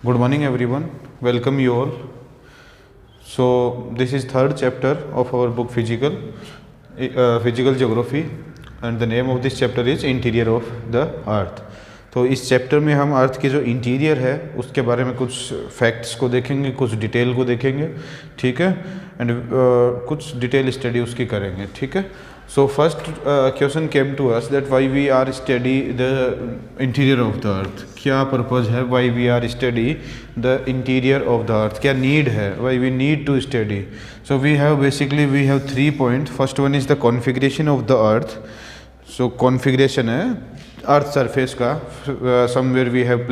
Good morning everyone. Welcome you all. So this is third chapter of our book physical geography and the name of this chapter is interior of the earth. तो इस chapter में हम अर्थ के जो interior है उसके बारे में कुछ फैक्ट्स को देखेंगे, कुछ डिटेल को देखेंगे, ठीक है, एंड कुछ डिटेल स्टडी उसकी करेंगे, ठीक है. So first question came to us that why we are study the interior of the earth. क्या पर्पज़ है why we are study the interior of the earth, क्या नीड है, why we need to study. So we have 3 points. First one is the configuration of the earth. So configuration है earth surface का. Somewhere we have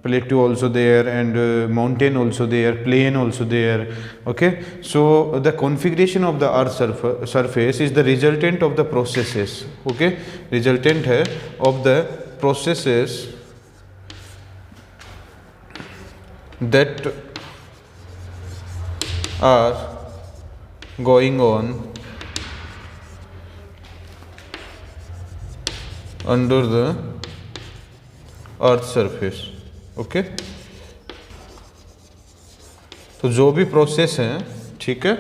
plateau also there and mountain also there, plain also there. Okay, so the configuration of the earth surface is the resultant of the processes. Okay, resultant है of the processes that are going on under the earth surface. Okay तो जो भी process हैं, ठीक है,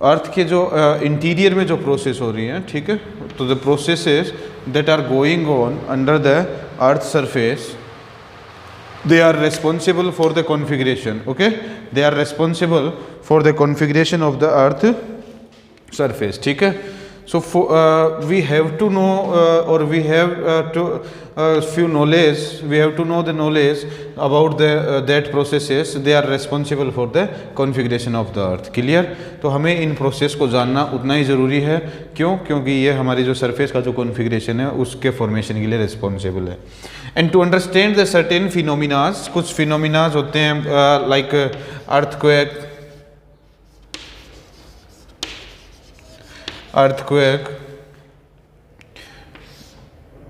अर्थ के जो interior में जो प्रोसेस हो रही हैं, ठीक है, तो the processes that are going on under the earth surface they are responsible for the configuration. Okay, they are responsible for the configuration of the earth surface. ठीक है. So we have to know or we have to few knowledge. We have to know the knowledge about the that processes. They are responsible for the configuration of the earth. Clear? तो हमें in process को जानना उतना ही ज़रूरी है. क्यों? क्योंकि ये हमारी जो सरफेस का जो कॉन्फ़िगरेशन है उसके फॉर्मेशन के लिए रिस्पॉन्सिबल है. And to understand the certain phenomenas, कुछ फिनोमिनाज होते हैं like earthquake,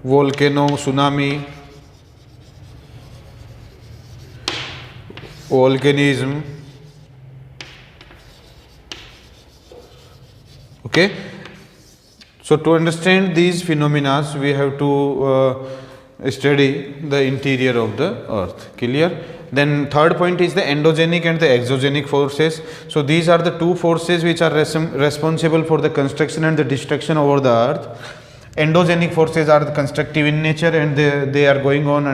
volcano, tsunami, volcanism. Okay, so to understand these phenomena we have to study the interior of the earth. Clear? Then third point is the endogenic and the exogenic forces. So these are the two forces which are responsible for the construction and the destruction over the earth. Endogenic forces are the constructive in nature and they are going on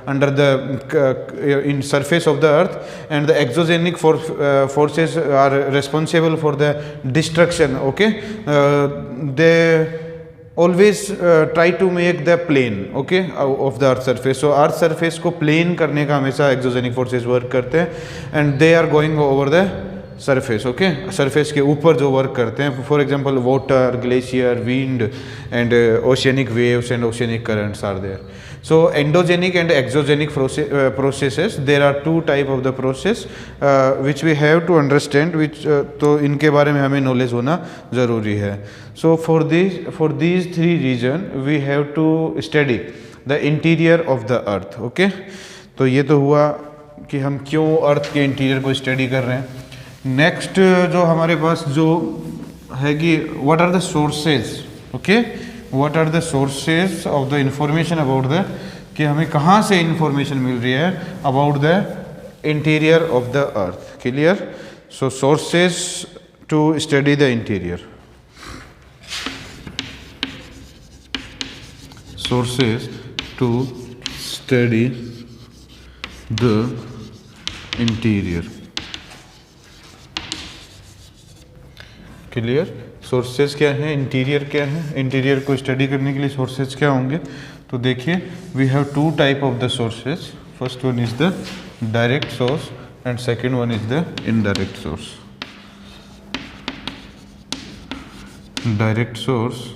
under the in surface of the earth, and the exogenic forces are responsible for the destruction. Okay, they always try to make the plane, okay, of the earth surface. So earth surface को plane करने का हमेशा exogenic forces work करते हैं and they are going over the surface. Okay, surface के ऊपर जो work करते हैं, for example water, glacier, wind and oceanic waves and oceanic currents are there. So endogenic and exogenic processes, there are two type of the process which we have to understand, which तो इनके बारे में हमें knowledge होना ज़रूरी है. So for these three reason we have to study the interior of the earth. Okay, तो ये तो हुआ कि हम क्यों अर्थ के इंटीरियर को स्टडी कर रहे हैं. नेक्स्ट जो हमारे पास जो है कि what are the sources. Okay, what are the sources of the information about the, कि हमें कहाँ से इंफॉर्मेशन मिल रही है about the interior of the earth. Clear? So sources to study the interior. Sources to study the interior. Clear? Sources क्या हैं, interior क्या है, इंटीरियर को स्टडी करने के लिए सोर्सेज क्या होंगे. तो देखिए, we have two type of the sources. First one is the direct source and second one is the indirect source. Direct source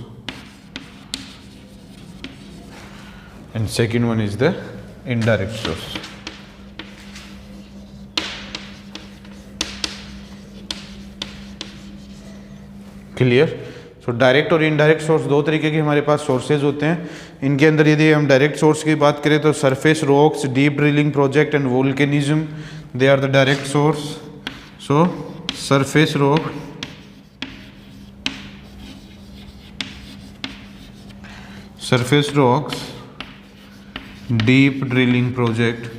and second one is the indirect source. Clear? So direct और indirect source दो तरीके के हमारे पास sources होते हैं. इनके अंदर यदि हम डायरेक्ट सोर्स की बात करें तो surface rocks, deep drilling project and volcanism, they are the direct source. So surface rock, surface rocks deep drilling project,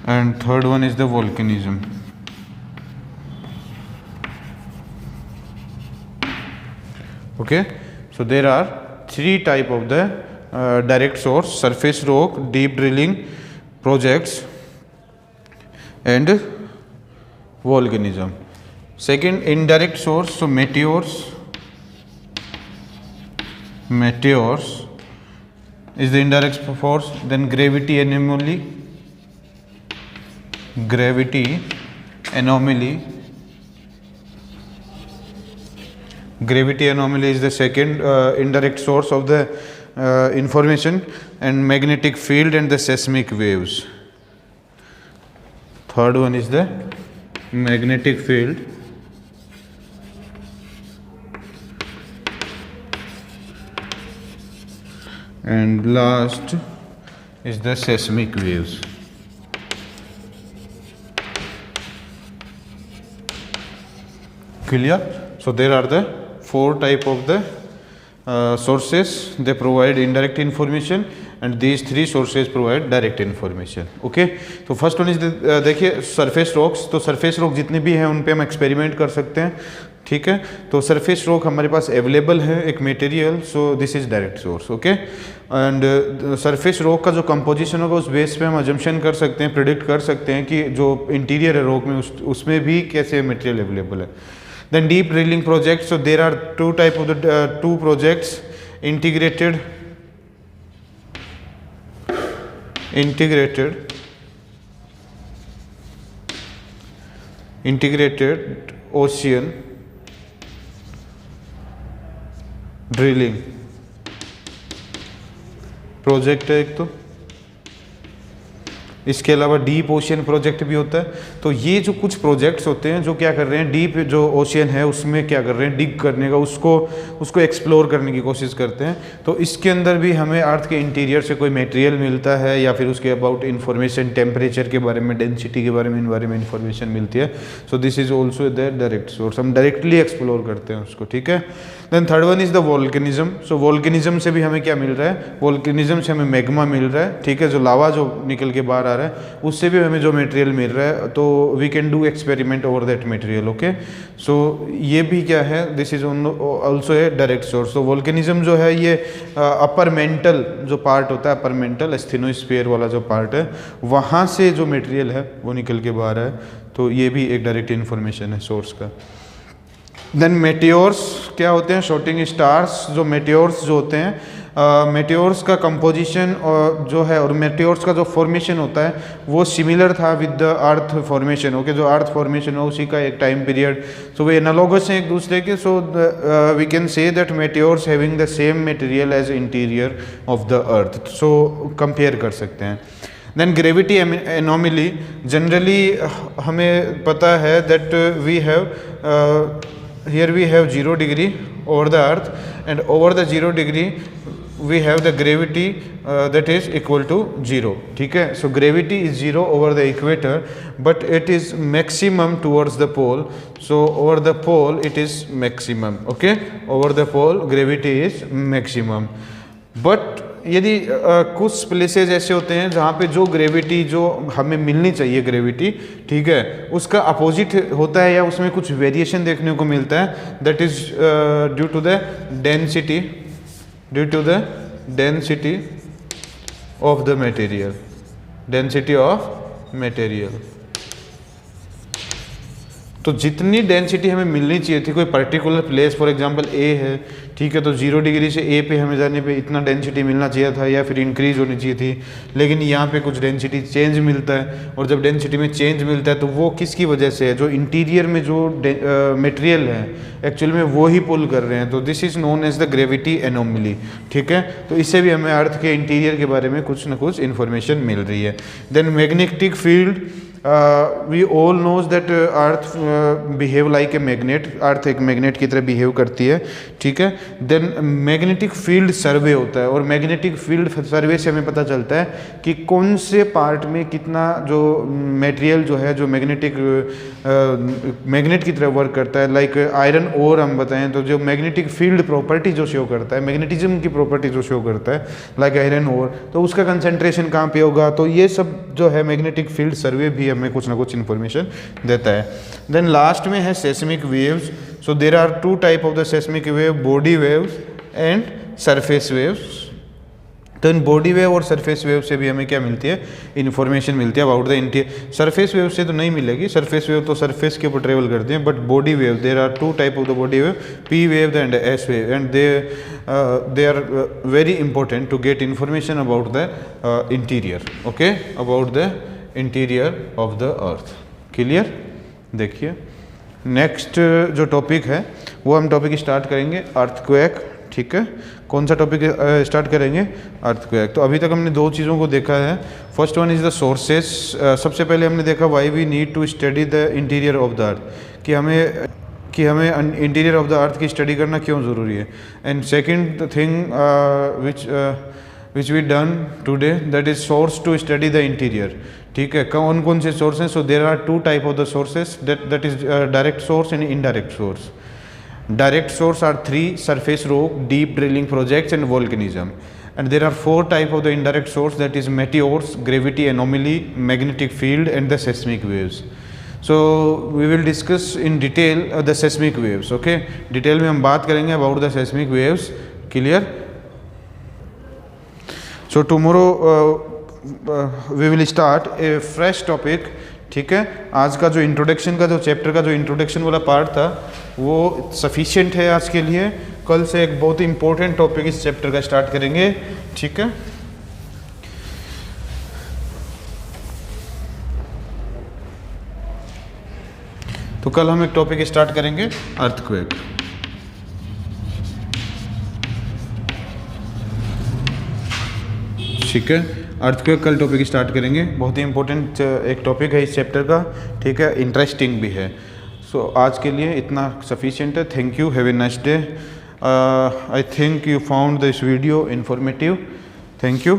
and third one is the volcanism. Okay, so there are three type of the direct source: surface rock, deep drilling projects, and volcanism. Second, indirect source, so meteors is the indirect force. Then gravity anomaly is the second indirect source of the information, and magnetic field and the seismic waves. Third one is the magnetic field and last is the seismic waves. Clear? So there are the four type of the sources. They provide indirect information and these three sources provide direct information. Okay, तो first one is देखिए surface rocks. तो surface rock जितने भी हैं उन पे हम experiment कर सकते हैं. ठीक है, तो सरफेस रॉक हमारे पास अवेलेबल है एक material, so this is direct source. Okay, and surface rock का जो कंपोजिशन होगा उस बेस पे हम अजम्पशन कर सकते हैं, प्रिडिक्ट कर सकते हैं कि जो इंटीरियर है रॉक में उसमें भी कैसे मटेरियल अवेलेबल है. Then deep drilling projects, so there are two type of the two projects: integrated ocean drilling project है एक. तो इसके अलावा डीप ओशियन प्रोजेक्ट भी होता है. तो ये जो कुछ प्रोजेक्ट्स होते हैं जो क्या कर रहे हैं, डीप जो ओशियन है उसमें क्या कर रहे हैं, डिग करने का, उसको एक्सप्लोर करने की कोशिश करते हैं. तो इसके अंदर भी हमें अर्थ के इंटीरियर से कोई मटेरियल मिलता है या फिर उसके अबाउट इन्फॉर्मेशन, टेम्परेचर के बारे में, डेंसिटी के बारे में इन्फॉर्मेशन मिलती है. So this is also the direct source, हम डायरेक्टली एक्सप्लोर करते हैं उसको. ठीक है. Then third one is the volcanism. So volcanism से भी हमें क्या मिल रहा है, वोल्केनिज्म से हमें मैग्मा मिल रहा है. ठीक है, जो लावा जो निकल के बाहर आ रहा है उससे भी हमें जो मटेरियल मिल रहा है, तो we can do experiment over that material. Okay, so ये भी क्या है, this is also a direct source. तो वोल्केनिज्म जो है ये अपर मेंटल जो पार्ट होता है, अपर मेंटल एस्थेनोस्फीयर वाला जो पार्ट है, वहाँ से जो मटेरियल है वो निकल के बाहर है. तो ये भी एक डायरेक्ट इन्फॉर्मेशन है सोर्स का. देन मेटियोर्स क्या होते हैं, शूटिंग स्टार्स. जो मेटियोर्स जो होते हैं, मेटियोर्स का कंपोजिशन जो है और मेटियोर्स का जो फॉर्मेशन होता है वो सिमिलर था with the earth formation. Okay, जो अर्थ फॉर्मेशन हो उसी का एक टाइम पीरियड, सो वो एनालॉगस हैं एक दूसरे के. So we can say that meteors having the same material as interior of the earth. So compare कर सकते हैं. देन ग्रेविटी एनोमली, जनरली हमें पता है that we have here we have 0 degree over the earth, and over the 0 degree we have the gravity that is equal to 0. ठीक है, so gravity is 0 over the equator but it is maximum towards the pole. So over the pole it is maximum. Okay, over the pole gravity is maximum. But यदि कुछ places ऐसे होते हैं जहाँ पे जो ग्रेविटी जो हमें मिलनी चाहिए ग्रेविटी, ठीक है, उसका अपोजिट होता है या उसमें कुछ वेरिएशन देखने को मिलता है. That is due to the density of the material. तो जितनी डेंसिटी हमें मिलनी चाहिए थी, कोई particular place for example a है, ठीक है, तो 0 डिग्री से ए पे हमें जाने पे इतना डेंसिटी मिलना चाहिए था या फिर इंक्रीज होनी चाहिए थी, लेकिन यहाँ पे कुछ डेंसिटी चेंज मिलता है. और जब डेंसिटी में चेंज मिलता है तो वो किसकी वजह से है, जो इंटीरियर में जो मटेरियल है एक्चुअल में वो ही पुल कर रहे हैं. तो this is known as the gravity anomaly. ठीक है, तो इससे भी हमें अर्थ के इंटीरियर के बारे में कुछ ना कुछ इन्फॉर्मेशन मिल रही है. Then magnetic field, we all knows that earth behave like a magnet, earth एक मैग्नेट की तरह बिहेव करती है, ठीक है। देन मैग्नेटिक फील्ड सर्वे होता है, और मैग्नेटिक फील्ड सर्वे से हमें पता चलता है कि कौन से पार्ट में कितना जो मटेरियल जो है जो मैग्नेट की तरह वर्क करता है। लाइक आयरन ओर हम बताएं तो जो मैग्नेटिक फील्ड प्रॉपर्टी जो शो करता है, मैग्नेटिज्म की प्रॉपर्टी जो शो करता है लाइक आयरन ओर, तो उसका कंसंट्रेशन कहाँ पे होगा, तो ये सब जो है मैग्नेटिक फील्ड सर्वे भी हमें कुछ ना कुछ इन्फॉर्मेशन देता है। देन लास्ट में है seismic waves. So there are two type of the seismic wave, body waves and surface waves. तो इन बॉडी वेव और सरफेस वेव से भी हमें क्या मिलती है, इन्फॉर्मेशन मिलती है about the interior. Surface wave से तो नहीं मिलेगी, सरफेस वेव तो सरफेस के ऊपर ट्रेवल करती हैं, but body wave there are two type of the body wave, P wave and S wave, and they are very important to get information about the interior, okay, about the interior of the earth. Clear? देखिए next जो topic है वो हम topic start करेंगे earthquake, ठीक है। कौन सा टॉपिक स्टार्ट करेंगे? अर्थक्वेक। तो अभी तक हमने दो चीज़ों को देखा है। First one is the sources. सबसे पहले हमने देखा why we need to study the interior of the earth, कि हमें इंटीरियर ऑफ द अर्थ की स्टडी करना क्यों ज़रूरी है। And second thing which we done today, that is source to study the interior, ठीक है। कौन कौन से सोर्स हैं? So there are two type of the sources, that is direct source and indirect source. Direct source are 3: surface rock, deep drilling projects and volcanism. And there are 4 type of the indirect source, that is meteors, gravity anomaly, magnetic field and the seismic waves. So we will discuss in detail the seismic waves, okay. Detail में हम बात करेंगे about the seismic waves. Clear? So tomorrow we will start a fresh topic, ठीक है। आज का जो introduction का जो चैप्टर का जो इंट्रोडक्शन वाला पार्ट था वो सफिशिएंट है आज के लिए। कल से एक बहुत ही इंपॉर्टेंट टॉपिक इस चैप्टर का स्टार्ट करेंगे, ठीक है। तो कल हम एक टॉपिक स्टार्ट करेंगे अर्थक्वेक, ठीक है। अर्थक्वेक कल टॉपिक स्टार्ट करेंगे, बहुत ही इंपॉर्टेंट एक टॉपिक है इस चैप्टर का, ठीक है, इंटरेस्टिंग भी है। सो आज के लिए इतना सफिशिएंट है। Thank you, have a nice day. I think you found this video informative. Thank you.